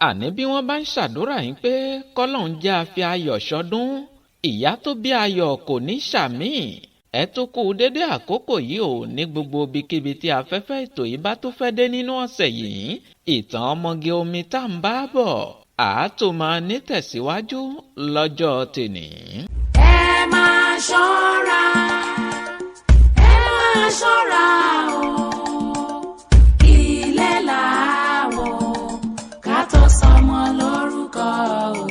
àní bí wọ́n bá ń ṣàdúrà yín pé kọ́lọ́hún jẹ́ a fi ayọ̀ ṣọdún, ìyá tó bí ayọ̀ kò ní ṣàmì. Ẹ tó kú dédé àkókò yìí ò ní gbogbo ibikíbi tí afẹ́fẹ́ ètò yìí bá tó fẹ́ dé nínú ọ̀sẹ̀ yìí. Ìtàn ọmọge omi tá ń bá bọ̀ àátò máa ní tẹ̀síwájú lọ́jọ́ tèní. Ẹ máa ṣọ́ra, ẹ máa ṣọ́ra o, ilé làwọ̀ ká tó sọmọ lórúkọ o.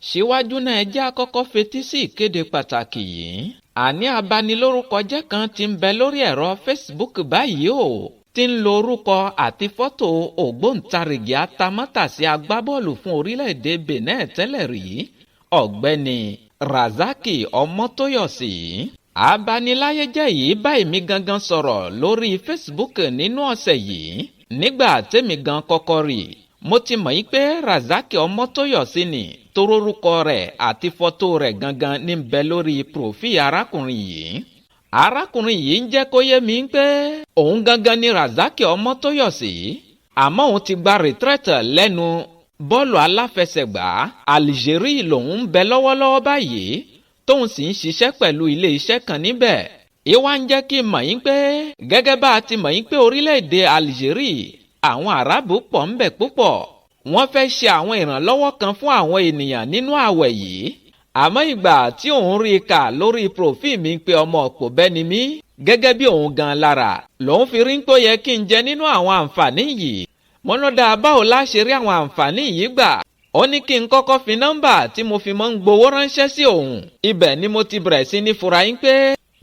Síwájú náà ẹ jẹ́ àkọ́kọ́ fetí sí ìkéde pàtàkì yìí. Àní abanilórúkọjẹ́ kan ti ń bẹ lórí ẹ̀rọ Facebook báyìí o, tí ń lo orúkọ àti fọ́tò ògbóǹtarìgì atamátàsí agbábọ́ọ̀lù fún orílẹ̀-èdè Benin tẹ́lẹ̀ rí, ọ̀gbẹ́ni Razaki Ọmọ́tóyọ̀sí. Abaniláyéjẹ́ yìí bá èmi gangan sọ̀rọ̀ lórí Facebook nínú ọ̀sẹ̀ yìí. Nígbà tẹ́mi gan kọ́kọ́ rí, mo ti mọ̀ yí pé Razaki Ọmọ́tóyọ̀sí ni torórúkọ rẹ̀ àti fọ́tò rẹ̀ gangan ní bẹ lórí pròfí arákùnrin yìí. Arákùnrin yìí ń jẹ́ kó yé mi pé òun gangan ni Razaki Ọmọ́tóyọ̀sí, àmọ́ òun ti gba retraite lẹ́nu bọ́ọ̀lù aláfẹsẹ̀gbá. Algeria lòun ń bẹ lọ́wọ́lọ́wọ́ báyìí tóun sì ń ṣiṣẹ́ pẹ̀lú ilé iṣẹ́ kan níbẹ̀. Ìwà ń jẹ́ kí n mọ̀ yín pé gẹ́gẹ́ bá a ti mọ̀ yín pé orílẹ̀-èdè Algeria àwọn Àrábù pọ̀ ń bẹ púpọ̀. Wọ́n fẹ́ ṣe àwọn ìrànlọ́wọ́ kan fún àwọn ènìyàn nínú àwẹ̀ yìí. Àmọ́ ìgbà tí òun rí i kà lórí profile mi pé ọmọ ọ̀pọ̀ bẹ́ni mí gẹ́gẹ́ bí òun gan lára lòun fi rí pé ó yẹ kí n jẹ nínú àwọn àǹfààní yìí. Mo ló dáa báwo láṣẹ rí àwọn àǹfààní yìí gbà. Ó ní kí n kọ́kọ́ fi nọ́mbà tí mo fi mọ́ ń gbowó ránṣẹ́ sí òun. Ibẹ̀ ni mo ti bẹ̀rẹ̀ sí ní fura yín pé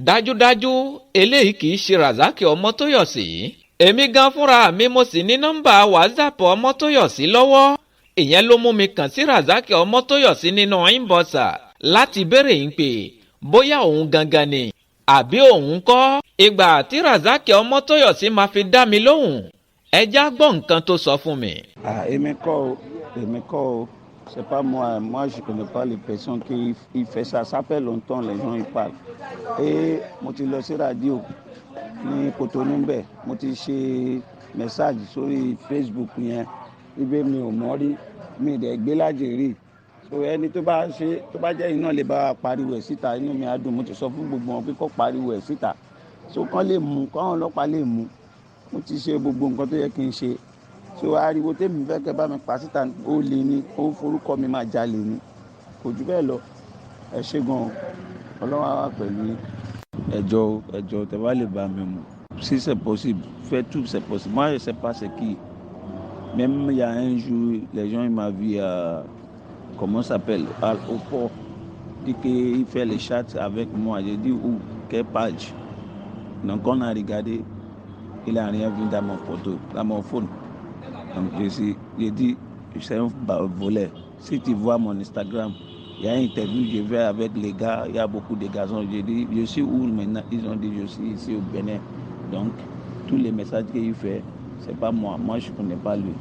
dájúdájú eléyìí kì í ṣe Razaki Ọmọ́tóyọ̀sí. Èmi gan fúnra mi mo sì ní nọ́mbà WhatsApp Ọmọ́tóyọ̀sí lọ́wọ́. Ìyẹn ló mú mi kàn sí Razaki Ọmọ́tóyọ̀sí nínú inboxa láti béèrè yín pé bóyá òun gangan ni àbí òun kọ́. Ìgbà tí Razaki Ọmọ́tóyọ̀sí máa fi dá mi lóhùn, ẹ já gbọ́ nǹkan tó sọ fún mi. Èmi kọ́ o, c'est pas moi je connais pas les personnes qui fait ça, ça fait longtemps les gens ils parlent. Et mo ti lọ sí radio ní Cotonou ńbẹ̀, mo ti ṣe message sórí Facebook yẹn, ibẹ̀ mi ò mọ̀ rí, mi dẹ̀ gbé l'Algerie. So ẹni tó bá jẹ́ iná lè bá pariwo ẹ̀ síta, inú mi á dùn. Mo ti sọ fún gbogbo wọn pé kó pariwo ẹ̀ síta, so kán lè mú, káwọn ọlọ́pàá lè mú. Mo ti ṣe gbogbo nǹkan tó yẹ kí n ṣe. So ariwo tèmi fẹ́ kẹ́ bá mi pa síta ó lè ní, ó forúkọ mi máa jalè ní, kò jù bẹ́ẹ̀ lọ. Ẹ ṣé gan, Ọlọ́run á wà pẹ̀lú yín. Ẹjọ́ tẹ́ bá lè bá mi mú, si c'est possible, faites tout, c'est possible. Moi je sais pas c'est qui. Même il y a un jour les gens ils m'ont vu comment ça s'appelle au port, dit qu'il fait les chats avec moi. J'ai dit où, quelle page. Donc on a regardé, il a rien vu dans mon photo, dans mon phone. Donc j'ai dit c'est un voleur. Si tu vois mon Instagram, il y a une interview que je vais avec les gars, il y a beaucoup de garçons. J'ai dit je suis où maintenant, ils ont dit je suis ici au Bénin. Donc tous les messages qu'il fait, c'est pas moi je connais pas lui.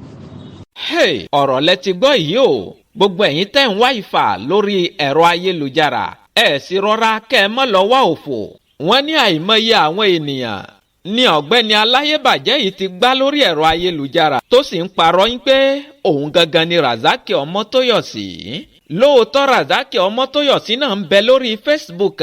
Hey, ọ̀rọ̀ lẹ ti gbọ́ yìí o. Gbogbo ẹ̀yin tẹ́ ń wá ìfà lórí ẹ̀rọ ayélujára, ẹ sì rọra kẹ́ ẹ mọ́ lọ wá òfò. Wọ́n ní àìmọye àwọn ènìyàn ní ọ̀gbẹ́ni aláyébàjẹ́ yìí ti gbá lórí ẹ̀rọ ayélujára tó sì ń parọ́ yín pé òun gangan ni Razaki Ọmọ́tóyọ̀sí. Lóòótọ́ Razaki Ọmọ́tóyọ̀sí náà ń bẹ lórí Facebook,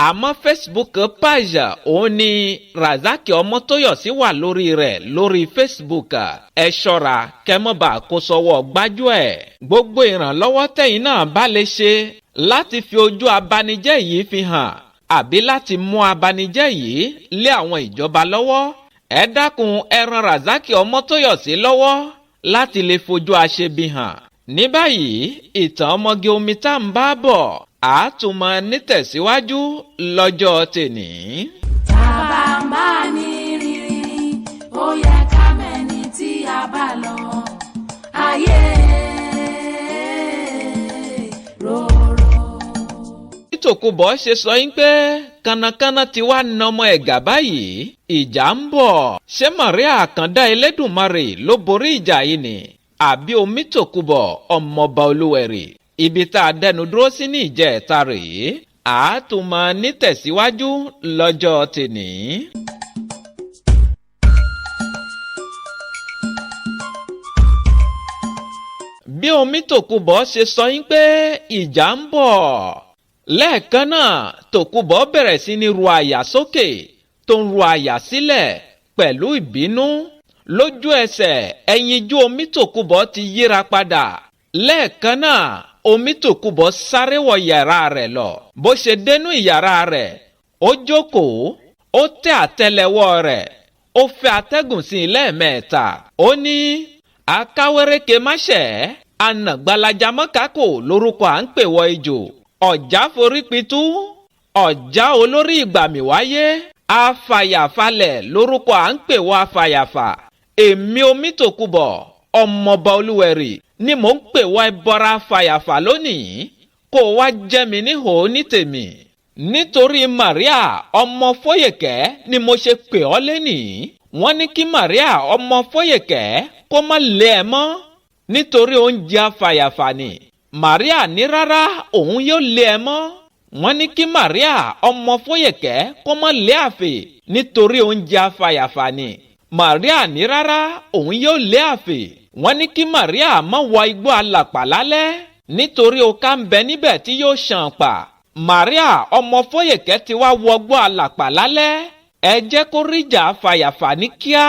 àmọ́ Facebook page òun ni Razaki Ọmọ́tóyọ̀sí wà lórí rẹ̀ lórí Facebook. Ẹ ṣọ́ra kẹ́ mọ́ bá kó sọ́wọ́ gbájú ẹ̀. Gbogbo ìrànlọ́wọ́ tẹ̀yin náà bá lè ṣe láti fi ojú abanijẹ́ yìí fi hàn àbí láti mú abanijẹ́ yìí lé àwọn ìjọba lọ́wọ́, ẹ dákun ẹ ran Razaki Ọmọ́tóyọ̀sí lọ́wọ́ láti lè fojú aṣebi hàn. Ní báyìí ìtàn ọmọge omi tá ń bá bọ̀ àátùmọ̀ nítẹ̀síwájú lọ́jọ́ tèní. Tàbá ń bá ní rírí, ó yẹ ká mẹ́ni tí a bá lọ. Ayé rorò. Tòkunbọ̀ ṣe sọ yín pé kànnàkànnà ti wá na ọmọ ẹ̀gà báyìí, ìjà ń bọ̀. Ṣé Màríà Àkàndá Elédùmarè ló borí ìjà yìí ni? Àbí omi Tòkunbọ̀ ọmọọba Olúwẹ̀rì? Ibi tá a dẹnu dúró sí ní ìjẹta rèé, àátùmọ̀ nítẹ̀síwájú lọ́jọ́ tèní. bí omi tòkúbọ̀ ṣe sọ yín pé ìjà ń bọ̀. Lẹ́ẹ̀kan náà tòkúbọ̀ bẹ̀rẹ̀ sí ní ru àyà sókè tó ń ru àyà sílẹ̀ pẹ̀lú ìbínú. Lójú ẹsẹ̀ ẹyinjú omi tòkúbọ̀ ti yíra padà. Lẹ́ẹ̀kan náà omi tòkúbọ̀ sáré wọ yàrá rẹ̀ lọ. Bó ṣe dénú ìyàrá rẹ̀ ó jókòó, ó tẹ àtẹ́lẹwọ́ rẹ̀, ó fẹ́ atẹ́gùn sí i lẹ́ẹ̀mẹ́ta. Ó ní akáwéréke máṣẹ́ anàgbàlajà mọ́kákò lórúkọ à ń pè wọ ejò. Ọ̀já forí pitú, ọ̀já olórí ìgbàmì wáyé, afàyàfalẹ̀ lórúkọ à ń pè wọ afàyàfà. Èmi omi tòkúbọ̀ ọmọọba olúwẹ̀rì ni mò ń pè wọ ẹbọra afàyàfà lónìí, kó wá jẹ́ mi níhò ní tèmi. Nítorí Màríà ọmọ Fóyèkẹ́ ni mo ṣe pè ọ́ lénìí. Wọ́n ní kí Màríà ọmọ Fóyèkẹ́ kó má lé ẹ mọ́ nítorí oúnjẹ afàyàfà ni. Màríà ní rárá òun yóò lé ẹ mọ́. Wọ́n ní kí Màríà ọmọ Fóyèkẹ́ kó má lé àfè nítorí oúnjẹ afàyàfà ni. Màríà ní rárá òun yóò lé àfè. Wọ́n ní kí Màríà má wọ igbó alàpà lálẹ́ nítorí ọ̀ká ń bẹ níbẹ̀ tí yóò ṣàn pa. Màríà ọmọ Fóyèkẹ́ ti wá wọgbó alàpà lálẹ́. Ẹ jẹ́ kó ríjà afàyàfà ní kíá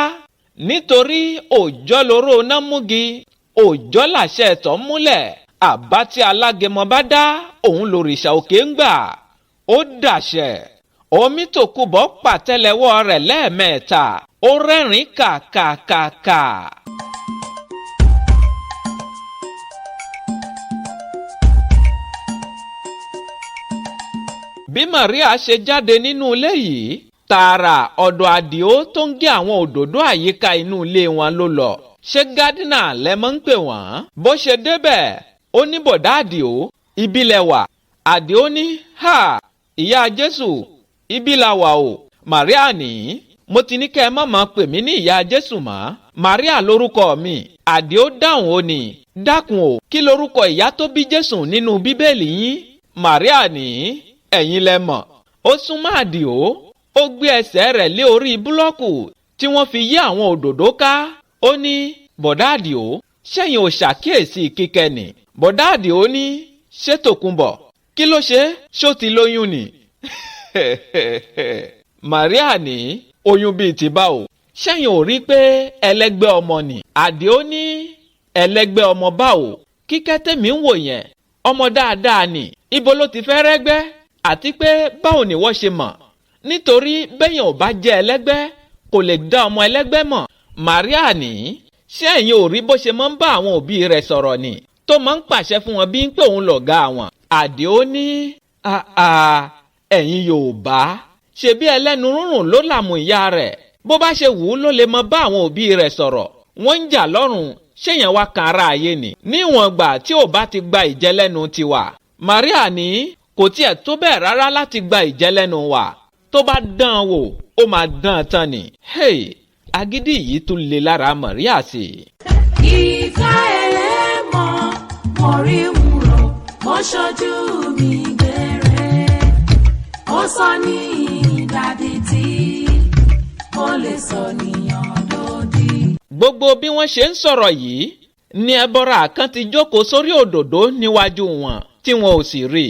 nítorí òòjọ́ lóró náà múgi, òòjọ́ làṣẹ ẹ̀tọ́ múlẹ̀. Àbá tí alágẹmọ bá dá òun lòrìṣà òkè ń gbà. Ó dàṣẹ. Omi tòkúbọ̀ pàtẹ́lẹwọ́ rẹ̀ lẹ́ẹ̀mẹ́ta. Ó rẹ́rìn kàkàkàkà. Bí Màríà ṣe jáde nínú ilé yìí, tààrà ọ̀dọ̀ Àdìó tó ń gé àwọn òdòdó àyíká inú ilé wọn ló lọ. Ṣé gádínà lẹ́mọ́ ń pè wọ́n? Bó ṣe débẹ̀ ó ní bọ̀dá Àdìó, ibi lẹ wà. Àdìó ní ha ìyá Jésù, ibi la wà o. Màríà ní mo ti ní kẹ́ ẹ má máa pè mí ní ìyá Jésù mọ́. Màríà lórúkọ mi. Àdìó dáhùn ó ní dákun o, kí lórúkọ ìyá tó bí Jésù nínú bíbélì yín? Màríà ní ẹ̀yin lẹ mọ̀. Ó súnmọ́ Àdìó, ó gbé ẹsẹ̀ rẹ̀ lé orí búlọ́ọ̀kù tí wọ́n fi yí àwọn òdòdó ká. Ó ní bọ̀dá Àdìó, ṣẹ́yìn ò ṣàkíyèsí kíkẹ́ ni? Bọ̀dá Àdìó ní ṣé Tòkunbọ̀ kí ló ṣe? Ṣó ti lóyún ni? Màríà ní oyún bíi ti bá o. Ṣẹ́yìn ò rí pé ẹlẹ́gbẹ́ ọmọ ni? Àdìó ní ẹlẹ́gbẹ́ ọmọ bá o. Kíkẹ́ tèmi ń wò yẹn ọmọ dáadáa ni. Ibo ló ti fẹ́ rẹ́gbẹ́? Àti pé báwo ni wọ́n ṣe mọ̀? Nítorí bẹ́yìn ò bá jẹ́ ẹlẹ́gbẹ́ kò lè dá ọmọ ẹlẹ́gbẹ́ mọ̀. Màríà ní ṣé ẹ̀yin ò rí bó ṣe máa ń bá àwọn òbí rẹ̀ sọ̀rọ̀ ni, tó máa ń pàṣẹ fún wọn bí ń pé òun lọ̀gá wọn. Àdìó ní ẹ̀yin Yorùbá ṣebí ẹlẹ́nu rúrùn ló làmú ìyá rẹ̀. Bó bá ṣe wù ú ló lè máa bá àwọn òbí rẹ̀ sọ̀rọ̀. Wọ́n ń jà lọ́rùn, ṣéyàn wá kan ara ayé ni. Níwọ̀n gbà tí ò bá ti gba ìjẹ́lẹ́nu tiwa. Màríà ní kò tiẹ̀ tó bẹ́ẹ̀ rárá láti gba ìjẹ́lẹ́nu wa. Tó bá dán an wò ó máa dán an tán ni. Agídí yìí tún le lára Màríà sí. Ìfẹ́ ẹlẹ́mọ̀ mo rí wúrò mo ṣojú mi gbèrè. Ó sọ ní ìdádì tí ó lè sọ níyàn lódì. Gbogbo bí wọ́n ṣe ń sọ̀rọ̀ yìí ni ẹbọra kan ti jókòó sórí òdòdó níwájú wọn tí wọn ò sì rí.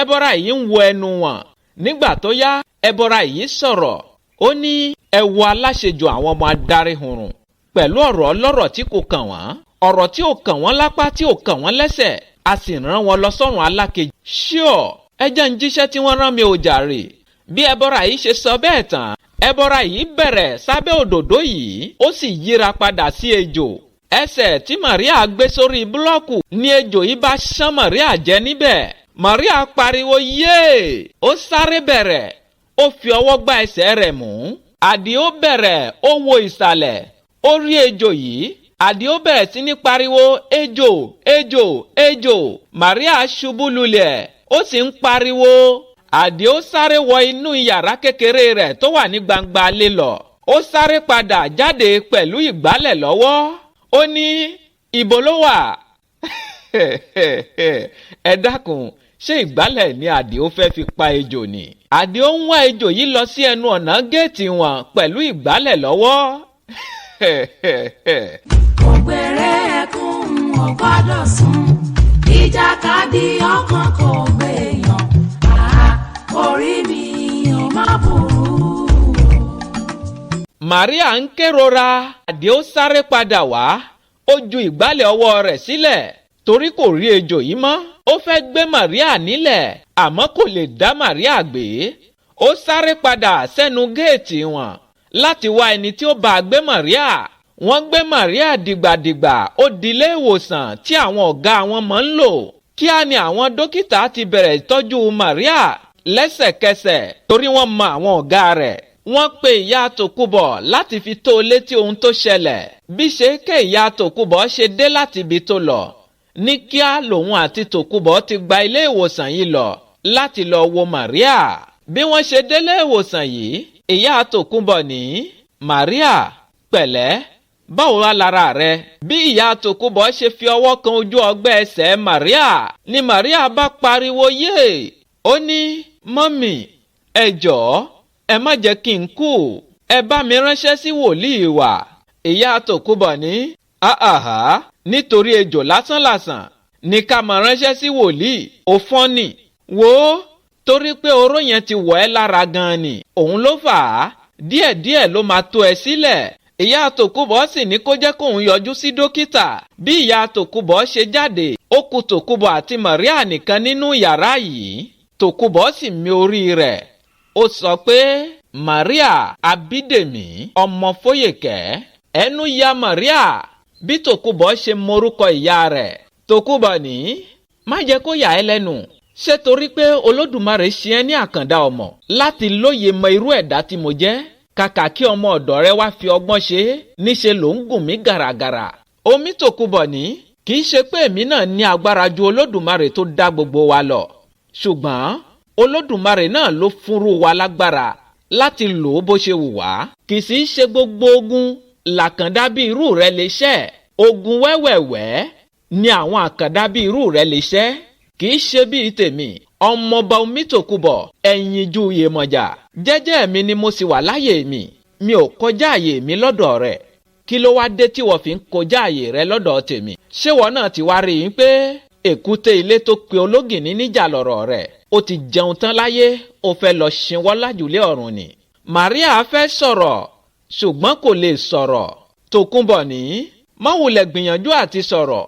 Ẹbọra yìí ń wo ẹnu wọn. Nígbà tó yá ẹbọra yìí sọ̀rọ̀. Ó ní ẹ wo aláṣejù àwọn ọmọ adarí hurun pẹ̀lú ọ̀rọ̀ ọlọ́rọ̀ tí kò kàn wọ́n, ọ̀rọ̀ tí ò kàn wọ́n lápá tí ò kàn wọ́n lẹ́sẹ̀, a sì rán wọn lọ sọ́run alákejì. Ṣíọ̀ ẹ jẹ́ ń jíṣẹ́ tí wọ́n rán mi ò jàre. Bí ẹbọra yìí ṣe sọ bẹ́ẹ̀ tán, ẹbọra yìí bẹ̀rẹ̀ sábẹ́ òdòdó yìí, ó sì yíra padà sí ejò. Ẹsẹ̀ tí Màríà gbé sórí búlọ́ọ̀kù ni ejò yìí bá ṣán Màríà jẹ níbẹ̀. Màríà pariwo yéè, ó sáré bẹ̀rẹ̀, ó fi ọwọ́ gbá ẹsẹ̀ rẹ̀ mú. Àdìó bẹ̀rẹ̀, ó wo ìsàlẹ̀, ó rí ejò yìí. Àdìó bẹ̀rẹ̀ sí ní pariwo ejò ejò ejò. Màríà ṣubú lulẹ̀, ó sì ń pariwo. Àdìó sáré wọ inú yàrá kékeré rẹ̀ tó wà ní gbangba ilé lọ. Ó sáré padà jáde pẹ̀lú ìgbálẹ̀ lọ́wọ́. Ó ní ibo ló wà? Ẹ dákun, ṣé ìgbálẹ̀ ni Àdìó fẹ́ fi pa ejò ni? Àdìó ń wá ejò yìí lọ sí ẹnu ọ̀nà géètì wọn pẹ̀lú ìgbálẹ̀ lọ́wọ́. Ògbèrè ẹkún ò gbọ́dọ̀ sùn ìjàkadì ọkàn kò gbèyàn orí mi ò má burú. Màríà ń kérora Àdìó sáré padà wá ó ju ìgbálẹ̀ ọwọ́ rẹ̀ sílẹ̀ torí kò rí ejò yìí mọ́. Ó fẹ́ gbé Màríà nílẹ̀ àmọ́ kò lè dá Màríà gbé. Ó sáré padà sẹ́nu géètì wọn láti wá ẹni tí ó bá gbé Màríà. Wọ́n gbé Màríà dìgbàdìgbà ó di ilé ìwòsàn tí àwọn ọ̀gá wọn máa ń lò. Kíá ni àwọn dókítà ti bẹ̀rẹ̀ ìtọ́jú Màríà lẹ́sẹ̀kẹsẹ̀ torí wọ́n mọ àwọn ọ̀gá rẹ̀. Wọ́n pe ìyá Tòkunbọ̀ láti fi tó létí ohun tó ṣẹlẹ̀. Bí ṣe ké ìyá Tòkunbọ̀ ṣe dé láti ibi tó lọ ní kíá lòun àti Tòkunbọ̀ ti gba ilé ìwòsàn yìí lọ láti lọ wo Màríà. Bí wọ́n ṣe délé ìwòsàn yìí ìyá Tòkunbọ̀ ní Màríà pẹ̀lẹ́ báwo wá lára rẹ. Bí ìyá Tòkunbọ̀ ṣe fi ọwọ́ kan ojú ọgbẹ́ ẹsẹ̀ Màríà ni Màríà bá pariwo yé. Ó ní mọ́mì ẹ jọ̀ọ́ ẹ má jẹ́ kí n kú ẹ bá mi ránṣẹ́ sí wòlíì wa. Ìyá Tòkunbọ̀ ní àhà nítorí ejò lásánlàsàn ní ká máa ránṣẹ́ sí wòlíì ó fọ́n nì. Wò ó torí pé oró yẹn ti wọ̀ ẹ́ lára gan-an ni òun ló fà á díẹ̀díẹ̀ ló máa tó ẹ sílẹ̀. Ìyá Tòkunbọ̀ sì ní kó jẹ́ kóun yọjú sí dókítà. Bí ìyá Tòkunbọ̀ ṣe jáde ó kù Tòkunbọ̀ àti Màríà nìkan nínú yàrá yìí. Tòkunbọ̀ sì mì orí rẹ̀ ó sọ pé Màríà Abídèmí ọmọ Fóyèkẹ́. Ẹnu ya Màríà bí Tòkunbọ̀ ṣe morúkọ ìyá rẹ̀. Tòkunbọ̀ ní má jẹ́ kó yà ẹ́ lẹ́nu ṣé torí pé Olódùmarè ṣe ẹ́ ní àkàndá ọmọ láti lóye mọ irú ẹ̀dá tí mo jẹ́. Kàkà kí ọmọ ọ̀dọ̀ rẹ wá fi ọgbọ́n ṣe níṣe ló ń gùn mí gàràgàrà. Omi Tòkunbọ̀ ní kì í ṣe pé èmi náà ní agbára ju Olódùmarè tó dá gbogbo wa lọ ṣùgbọ́n Olódùmarè náà ló fúnrú wa lágbára láti lò ó bó ṣe wù wá. Kì í sì ṣe gbogbo ogun làkàndá bí irú rẹ lè ṣẹ́. Ogun wẹ́wẹ̀wẹ́ ni àwọn àkàndá bí irú rẹ lè ṣẹ́. Kì í ṣe bíi tèmi ọmọọba Omi Tòkunbọ̀ ẹ̀yìn ju Iyèmọ̀jà. Jẹ́jẹ́ mi ni mo sì wà láyè mi ò kọjá àyè mi lọ́dọ̀ rẹ̀. Kí ló wá dé tí wọ́n fi ń kọjá àyè rẹ lọ́dọ̀ tèmi? Ṣé wọ́n náà ti wá rí i pé èkúté ilé tó pe ológìnní níjà lọ̀rọ̀ rẹ̀? Ó ti jẹun tán láyé ó fẹ́ lọ ṣinwọ́ lájùlé ọ̀run ni. Màríà fẹ́ sọ̀rọ̀ ṣùgbọ́n kò lè sọ̀rọ̀. Tòkunbọ̀ ní má wulẹ̀ gbìyànjú àti sọ̀rọ̀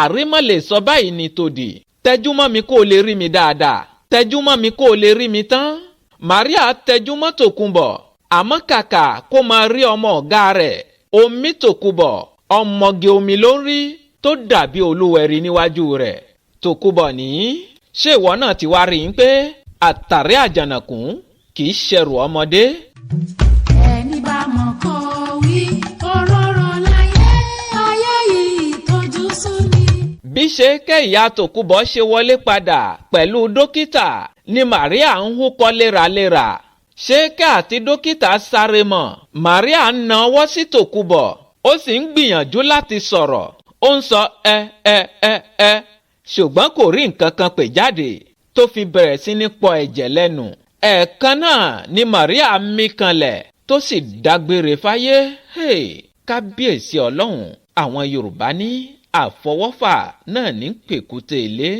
àrímọ́ lè sọ báyìí ní tòdì. Tẹjúmọ́ mi kó o lè rí mi dáadáa. Tẹjúmọ́ mi kó o lè rí mi tán. Màríà tẹjúmọ́ Tòkunbọ̀ àmọ́ kàkà kó máa rí ọmọ ọ̀gá rẹ̀ Omi Tòkunbọ̀ ọmọge omi ló ń rí tó dàbí olúwẹ̀rí níwájú rẹ̀. Tòkunbọ̀ ní ṣé ìwọ náà ti wá rí i pé àtàrí àjànàkún kì í ṣẹrù ọmọdé. Ẹni bá mọ̀ kó wí òróró láyé ayé yìí tójú sú ni. Bí ṣe kẹ́ ìyá Tòkunbọ̀ ṣe wọlé padà pẹ̀lú dókítà ni Màríà ń húkọ́ léraléra. Ṣéèkà àti dókítà sáré mọ̀. Màríà ń na ọwọ́ sí Tòkunbọ̀ ó sì ń gbìyànjú láti sọ̀rọ̀. Ó ń sọ ẹ ṣùgbọ́n kò rí nǹkan kan pè jáde tó fi bẹ̀rẹ̀ sí ní pọ ẹ̀jẹ̀ lẹ́nu. Ẹ̀ẹ̀kan náà ni Màríà mí kanlẹ̀ tó sì dágbére fáyé. Kábíyèsí Ọlọ́run àwọn Yorùbá ní àfọwọ́fà náà ní pèkúté ilé.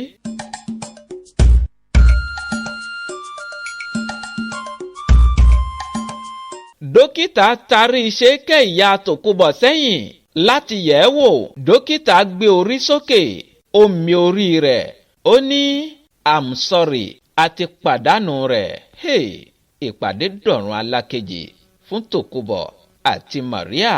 Dókítà tarí ṣéèkẹ́ ìyá Tòkunbọ̀ sẹ́yìn láti yẹ̀ ẹ́ wò. Dókítà gbé orí sókè ó mì orí rẹ̀ ó ní I'm sorry a ti pàdánù rẹ̀. Ìpàdé dọ̀run alákejì fún Tòkunbọ̀ àti Màríà.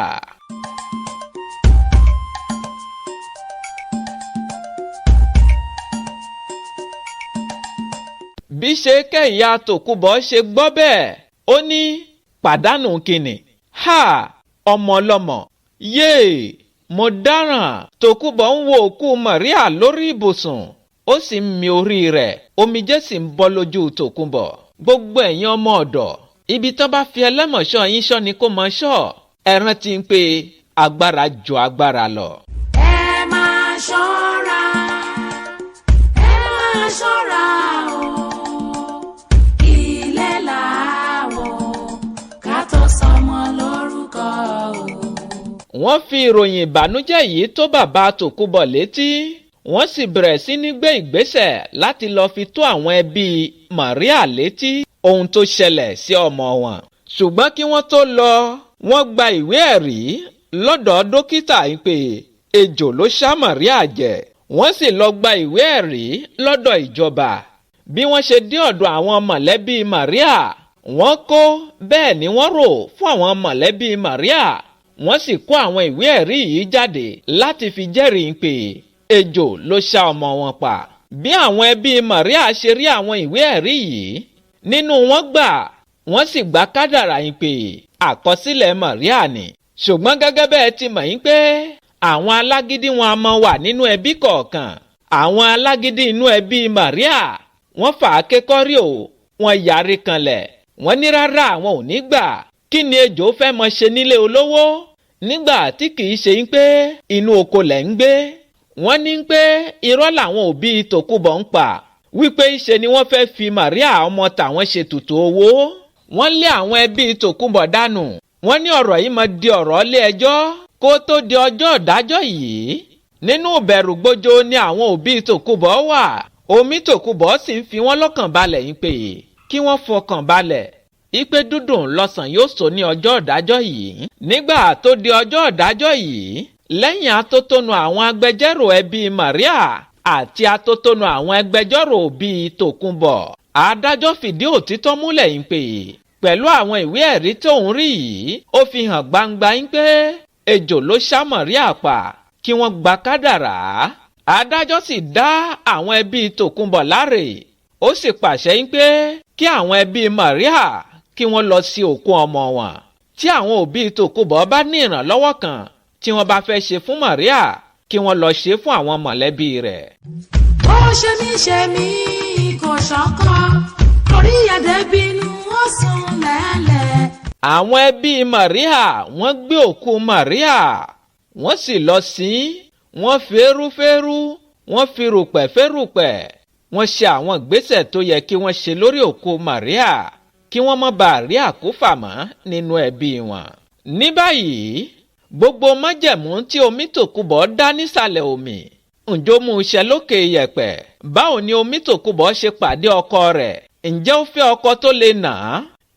Bí ṣéèkẹ́ ìyá Tòkunbọ̀ ṣe gbọ́ bẹ́ẹ̀ ó ní pàdánù kìnnì ọmọ ọlọ́mọ yéè mo dáràn. Tòkunbọ̀ ń wo òkú Màríà lórí ibùsùn ó sì ń mì orí rẹ̀ omijé sì ń bọ́ lójú Tòkunbọ̀. Gbogbo ẹ̀yin ọmọ ọ̀dọ̀ ibi tán bá fi ẹlẹ́mọ̀ṣọ́ yín ṣọ́ ni kó mọ ṣọ́. Ẹ rántí pé agbára ju agbára lọ. Ẹ máa ṣọ́ra o ilé làwọ̀ ká tó sọmọ lórúkọ o. wọ́n fi ìròyìn ìbànújẹ́ yìí tó bàbá Tòkunbọ̀ létí wọ́n sì bẹ̀rẹ̀ sí ní gbé ìgbésẹ̀ láti lọ fi tó àwọn ẹbí Maria létí ohun tó ṣẹlẹ̀ sí ọmọ wọn. ṣùgbọ́n kí wọ́n tó lọ wọ́n gba ìwé ẹ̀rí lọ́dọ̀ dókítà yìí pé ejò ló ṣá Maria jẹ. wọ́n sì lọ gba ìwé ẹ̀rí lọ́dọ̀ ìjọba. bí wọ́n ṣe dé ọ̀dọ̀ àwọn mọ̀lẹ́bí Maria wọ́n kó bẹ́ẹ̀ ni wọ́n rò fún àwọn mọ̀lẹ́bí Maria. wọ́n sì kó àwọn ìwé ẹ̀rí yìí jáde láti fi jẹ́rìí pé ejò ló ṣá ọmọ wọn pa. bí àwọn ẹbí Maria ṣe rí àwọn ìwé ẹ̀rí yìí nínú wọn gbà wọ́n sì gbà kádàrá yìí pé àkọsílẹ̀ Maria ni. ṣùgbọ́n gẹ́gẹ́ bẹ́ẹ̀ ti mọ̀ yín pé àwọn alágídí wọn a máa wà nínú ẹbí kọ̀ọ̀kan. àwọn alágídí inú ẹbí Maria wọ́n fà á kékọ́rí o wọ́n yarí kanlẹ̀. wọ́n ní rárá àwọn ò ní gbà. kí ni ejò fẹ́ mọ ṣe nílé olówó nígbà tí kì í ṣe ń pé inú oko lẹ̀ ń gbé. wọ́n ní pé irọ́ làwọn òbí Tòkunbọ̀ ń pa wípé ìṣe ni wọ́n fẹ́ fi Maria ọmọ tàwọn ṣètùtù owó. wọ́n lé àwọn ẹbí Tòkunbọ̀ dànù. wọ́n ní ọ̀rọ̀ yìí máa di ọ̀rọ̀ ilé ẹjọ́ kó tó di ọjọ́ ìdájọ́ yìí. nínú ìbẹ̀rù gbójó ni àwọn òbí Tòkunbọ̀ wà. omi Tòkunbọ̀ sì ń fi wọ́n lọ́kàn balẹ̀ yín pé kí wọ́n fọkàn balẹ̀ ipe dúdùn lọ́sàn yóò sọ ní ọjọ́ ìdájọ́ yìí. nígbà tó di ọjọ́ ìdájọ́ yìí lẹ́yìn atótónu àwọn agbẹjọ́rò ẹbí Maria àti atótónu àwọn agbẹjọ́rò òbí Tòkunbọ̀ adájọ́ fìdí òtítọ́ múlẹ̀ yín pé pẹ̀lú àwọn ìwé ẹ̀rí tóun rí yìí ó fi hàn gbangba yín pé ejò ló ṣá Maria pa kí wọ́n gba kádàrá. adájọ́ sì dá àwọn ẹbí Tòkunbọ̀ láre ó sì pàṣẹ yín pé kí àwọn ẹbí Maria kí wọ́n lọ sí òkú ọmọ wọn. tí àwọn òbí Tòkunbọ̀ bá ní ìrànlọ́wọ́ kan tí wọ́n bá fẹ́ ṣe fún Maria kí wọ́n lọ ṣe fún àwọn mọ̀lẹ́bí rẹ̀. ó ṣe mí kò ṣọ̀kan torí ẹ̀dẹ́bínú ó sùn lẹ́lẹ̀. àwọn ẹbí Maria wọ́n gbé òkú Maria wọ́n sì lọ sí wọ́n fẹ́rúfẹ́rú wọ́n fi rùpẹ̀ fẹ́rùpẹ̀ wọ́n ṣe àwọn ìgbésẹ̀ tó yẹ kí wọ́n ṣe lórí òkú Maria kí wọ́n má bàa rí àkúfà mọ́ nínú ẹbí wọn. ní báyìí gbogbo májẹ̀mú tí omi Tòkunbọ̀ dá nísàlẹ̀ omi ǹjọ́ mú iṣẹ́ lókè yẹ̀pẹ̀. báwo ni omi Tòkunbọ̀ ṣe pàdé ọkọ rẹ̀? ǹjẹ́ ó fẹ́ ọkọ tó lè nà á?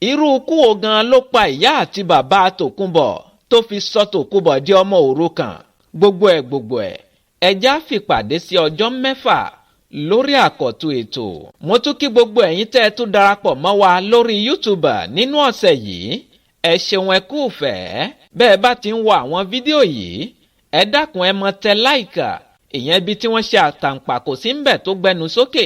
irú ikú wo gan ló pa ìyá àti bàbá Tòkunbọ̀ tó fi sọ Tòkunbọ̀ di ọmọ òrukàn? gbogbo ẹ̀ ẹjá fìpàdé sí ọjọ́ 6 lórí àkọ́tún ètò. mo tún kí gbogbo ẹ̀yin tẹ́ ẹ tún darapọ̀ mọ́ wa lórí YouTube nínú ọ̀sẹ̀ yìí. ẹ ṣeun ẹ kú ìfẹ́. bẹ́ẹ̀ bá ti ń wo àwọn fídíò yìí ẹ dákun ẹ mọ tẹ láìkà ìyẹn ibi tí wọ́n ṣe àtàǹpàkò sí ń bẹ̀ tó gbẹnu sókè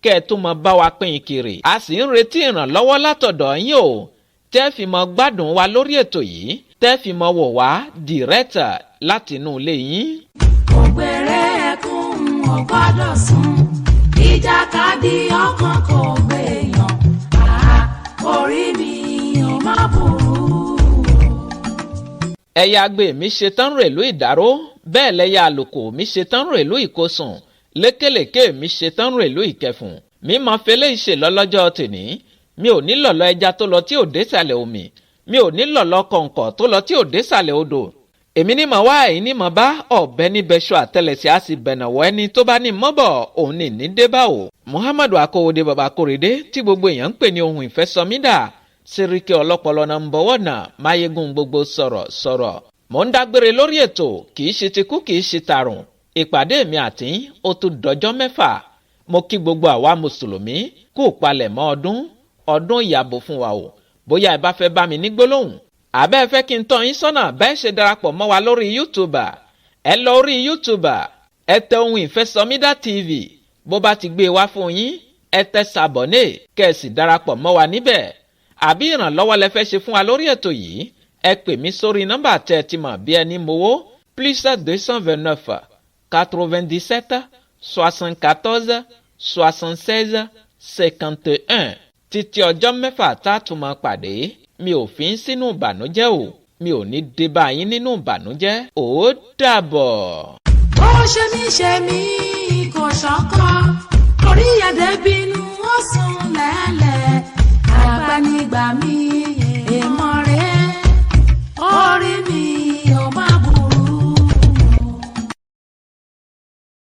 kẹ́ ẹ tún mọ bá wa pín kiri. a sì ń retí ìrànlọ́wọ́ látọ̀dọ̀ yín o tẹ́ fi mọ gbádùn wa lórí ètò yìí tẹ́ fi mọ wò wá dìrẹ́tà látinú ilé yín. ògbèrè ẹkún ò gbọ́dọ̀ sùn ìjàkadì ọkàn kò gbèyàn orí mi ò má burú. ẹ̀yà àgbè mi ṣetán rèlú ìdáró bẹ́ẹ̀ lẹ́yà àlùkò mi ṣetán rèlú ìkósùn lékèlékè mi ṣetán rèlú ìkẹfùn. mi máa fẹlẹ́ ìṣe lọ́lọ́jọ́ tèní. mi ò ní lọ̀lọ́ ẹja tó lọ tí ò dé sàlẹ̀ omi. mi ò ní lọ̀lọ́ kọ̀ǹkọ̀ tó lọ tí ò dé sàlẹ̀ odò. èmi ní mọ̀ wá èyí ní mọ̀ bá ọ̀bẹ níbẹ̀ ṣọ àtẹlẹsẹ̀ á sì bẹ̀nàwọ́ ẹni tó bá ní mọ́bọ̀ òun ní débà o. Muhammadu Akówódé baba Kórèdé tí gbogbo èèyàn ń pè ní ohun ìfẹ́ sọmídà Sẹ́ríkì ọlọ́pọlọ náà ń bọ̀wọ́ náà máyégún gbogbo sọ̀rọ̀. mo ń dágbére lórí ètò kìí ṣe ti kú kìí ṣe tàrùn. ìpàdé mi àti ó tún dọjọ́ 6. mo kí gbogbo àwa mùsùlùmí kú palẹ̀ mọ́ ọdún ìyàbò fún wa o. bóyá ẹ bá fẹ́ bá mi ní gbólóhùn àbẹ́ fẹ́ kí n tọ́ yín sọ́nà bẹ́ẹ̀ ṣe darapọ̀ mọ́ wa lórí YouTube. ẹ lọ orí YouTube ẹ tẹ ohun ìfẹ́ sọmídà TV bó bá ti gbé wá fún yín ẹ tẹ sàbọ̀nẹ́ kẹ́ ẹ sì darapọ̀ mọ́ wa níbẹ̀. àbí ìrànlọ́wọ́ lẹ fẹ́ ṣe fún wa lórí ètò yìí ẹ pè mí sórí nọ́mbà tẹ́ ẹ ti mọ̀ bí ẹni mowó +229 97 74 76 51. títí ọjọ́ 6 tá a tún máa pàdé mi ò fi ń sínú ìbànújẹ́ o mi ò ní dé bá yín nínú ìbànújẹ́ ó dàbọ̀. ó ṣe mí kò ṣọ̀kan torí ẹ̀dẹ́bínú ó sùn lẹ́lẹ̀ àgbànígbà mi.